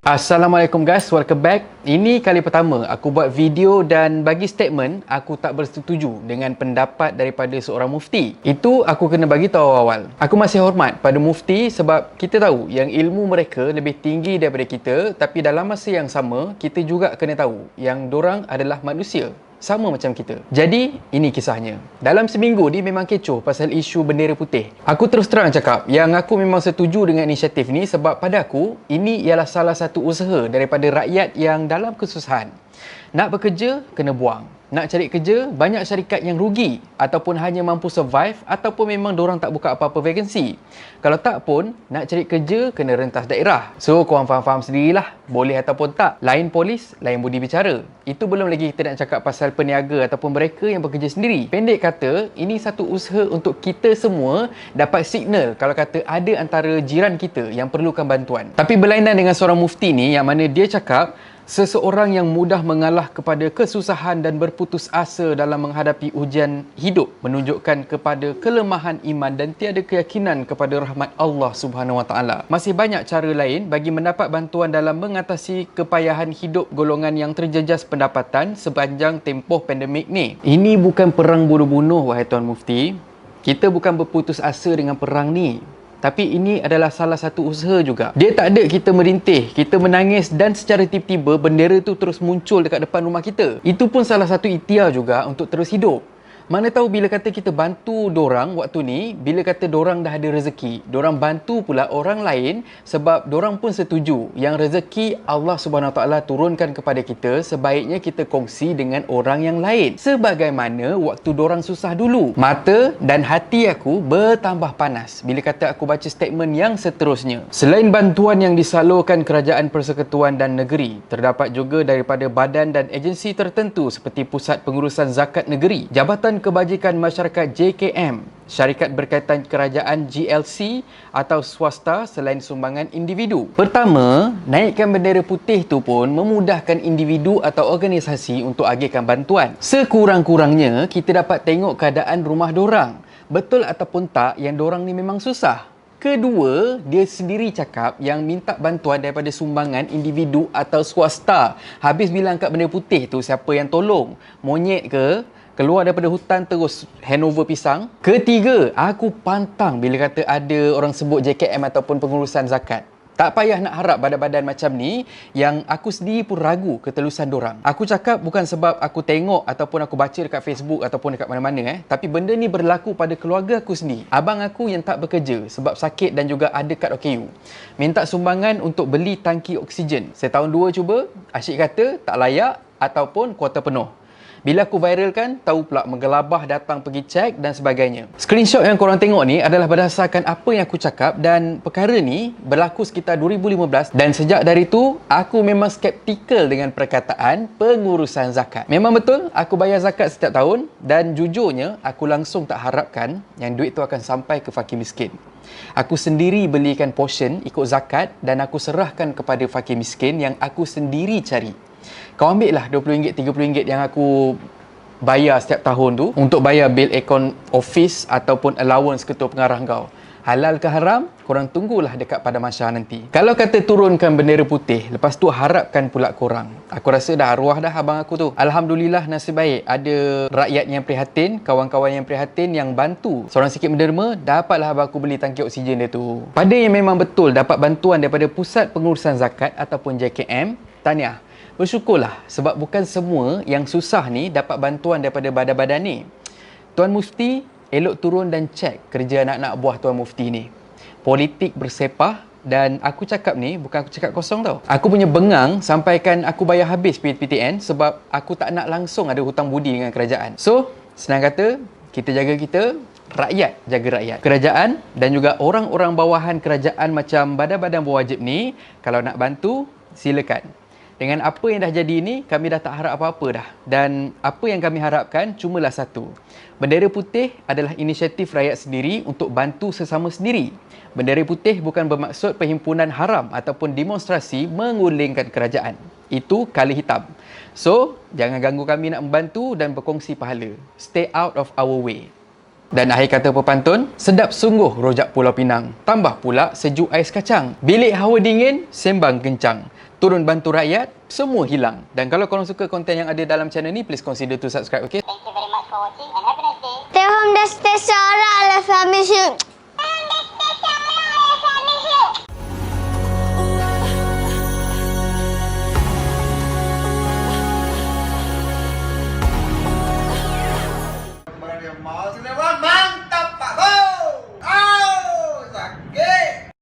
Assalamualaikum guys, welcome back. Ini kali pertama aku buat video dan bagi statement aku tak bersetuju dengan pendapat daripada seorang mufti. Itu aku kena bagi tahu awal. Aku masih hormat pada mufti sebab kita tahu yang ilmu mereka lebih tinggi daripada kita, tapi dalam masa yang sama kita juga kena tahu yang dorang adalah manusia. Sama macam kita. Jadi, ini kisahnya. Dalam seminggu ni memang kecoh pasal isu bendera putih. Aku terus terang cakap yang aku memang setuju dengan inisiatif ni sebab pada aku, ini ialah salah satu usaha daripada rakyat yang dalam kesusahan. Nak bekerja, kena buang. Nak cari kerja, banyak syarikat yang rugi ataupun hanya mampu survive ataupun memang dorang tak buka apa-apa vacancy. Kalau tak pun, nak cari kerja, kena rentas daerah. So, korang faham-faham sendirilah. Boleh ataupun tak. Lain polis, lain budi bicara. Itu belum lagi kita nak cakap pasal peniaga ataupun mereka yang bekerja sendiri. Pendek kata, ini satu usaha untuk kita semua dapat signal kalau kata ada antara jiran kita yang perlukan bantuan. Tapi berlainan dengan seorang mufti ni yang mana dia cakap, seseorang yang mudah mengalah kepada kesusahan dan berputus asa dalam menghadapi ujian hidup menunjukkan kepada kelemahan iman dan tiada keyakinan kepada rahmat Allah Subhanahu Wa Taala. Masih banyak cara lain bagi mendapat bantuan dalam mengatasi kepayahan hidup golongan yang terjejas pendapatan sepanjang tempoh pandemik ni. Ini bukan perang bunuh-bunuh, wahai Tuan Mufti. Kita bukan berputus asa dengan perang ni. Tapi ini adalah salah satu usaha juga. Dia tak ada kita merintih, kita menangis dan secara tiba-tiba bendera tu terus muncul dekat depan rumah kita. Itu pun salah satu ikhtiar juga untuk terus hidup. Mana tahu bila kata kita bantu dorang waktu ni, bila kata dorang dah ada rezeki, dorang bantu pula orang lain sebab dorang pun setuju yang rezeki Allah Subhanahu Wa Taala turunkan kepada kita, sebaiknya kita kongsi dengan orang yang lain. Sebagaimana waktu dorang susah dulu. Mata dan hati aku bertambah panas bila kata aku baca statement yang seterusnya. Selain bantuan yang disalurkan Kerajaan Persekutuan dan Negeri, terdapat juga daripada badan dan agensi tertentu seperti Pusat Pengurusan Zakat Negeri, Jabatan Kebajikan Masyarakat JKM, syarikat berkaitan kerajaan GLC atau swasta selain sumbangan individu. Pertama, naikkan bendera putih tu pun memudahkan individu atau organisasi untuk agihkan bantuan. Sekurang-kurangnya kita dapat tengok keadaan rumah dorang. Betul ataupun tak yang dorang ni memang susah. Kedua, dia sendiri cakap yang minta bantuan daripada sumbangan individu atau swasta. Habis bila angkat bendera putih tu, siapa yang tolong? Monyet ke? Keluar daripada hutan terus handover pisang. Ketiga, aku pantang bila kata ada orang sebut JKM ataupun pengurusan zakat. Tak payah nak harap badan-badan macam ni yang aku sendiri pun ragu ketelusan dorang. Aku cakap bukan sebab aku tengok ataupun aku baca dekat Facebook ataupun dekat mana-mana tapi benda ni berlaku pada keluarga aku sendiri. Abang aku yang tak bekerja sebab sakit dan juga ada kad OKU. Minta sumbangan untuk beli tangki oksigen. Setahun dua cuba, asyik kata tak layak ataupun kuota penuh. Bila aku viralkan, tahu pula menggelabah datang pergi cek dan sebagainya. Screenshot yang korang tengok ni adalah berdasarkan apa yang aku cakap dan perkara ni berlaku sekitar 2015 dan sejak dari tu, aku memang skeptikal dengan perkataan pengurusan zakat. Memang betul, aku bayar zakat setiap tahun dan jujurnya, aku langsung tak harapkan yang duit tu akan sampai ke fakir miskin. Aku sendiri belikan portion ikut zakat dan aku serahkan kepada fakir miskin yang aku sendiri cari. Kau ambil lah RM20, RM30 yang aku bayar setiap tahun tu untuk bayar bil aircon office ataupun allowance ketua pengarah kau. Halal ke haram, korang tunggulah dekat pada mahsyar nanti. Kalau kata turunkan bendera putih, lepas tu harapkan pula korang. Aku rasa dah arwah dah abang aku tu. Alhamdulillah, nasib baik ada rakyat yang prihatin, kawan-kawan yang prihatin yang bantu. Seorang sikit menderma, dapatlah abang aku beli tangki oksigen dia tu. Pada yang memang betul dapat bantuan daripada Pusat Pengurusan Zakat ataupun JKM, tahniah. Bersyukurlah sebab bukan semua yang susah ni dapat bantuan daripada badan-badan ni. Tuan Mufti, elok turun dan cek kerja anak-anak buah Tuan Mufti ni. Politik bersepah dan aku cakap ni bukan aku cakap kosong tau. Aku punya bengang sampaikan aku bayar habis PTN sebab aku tak nak langsung ada hutang budi dengan kerajaan. So, senang kata, kita jaga kita, rakyat jaga rakyat. Kerajaan dan juga orang-orang bawahan kerajaan macam badan-badan berwajib ni, kalau nak bantu, silakan. Dengan apa yang dah jadi ni, kami dah tak harap apa-apa dah. Dan apa yang kami harapkan cumalah satu. Bendera putih adalah inisiatif rakyat sendiri untuk bantu sesama sendiri. Bendera putih bukan bermaksud perhimpunan haram ataupun demonstrasi mengulingkan kerajaan. Itu kali hitam. So, jangan ganggu kami nak membantu dan berkongsi pahala. Stay out of our way. Dan akhir kata pepantun, sedap sungguh rojak Pulau Pinang. Tambah pula sejuk ais kacang. Bilik hawa dingin, sembang kencang. Turun bantu rakyat, semua hilang. Dan kalau korang suka konten yang ada dalam channel ni, please consider to subscribe, okay? Thank you very much for watching and have a nice day. Stay home dan stay sorak lah family.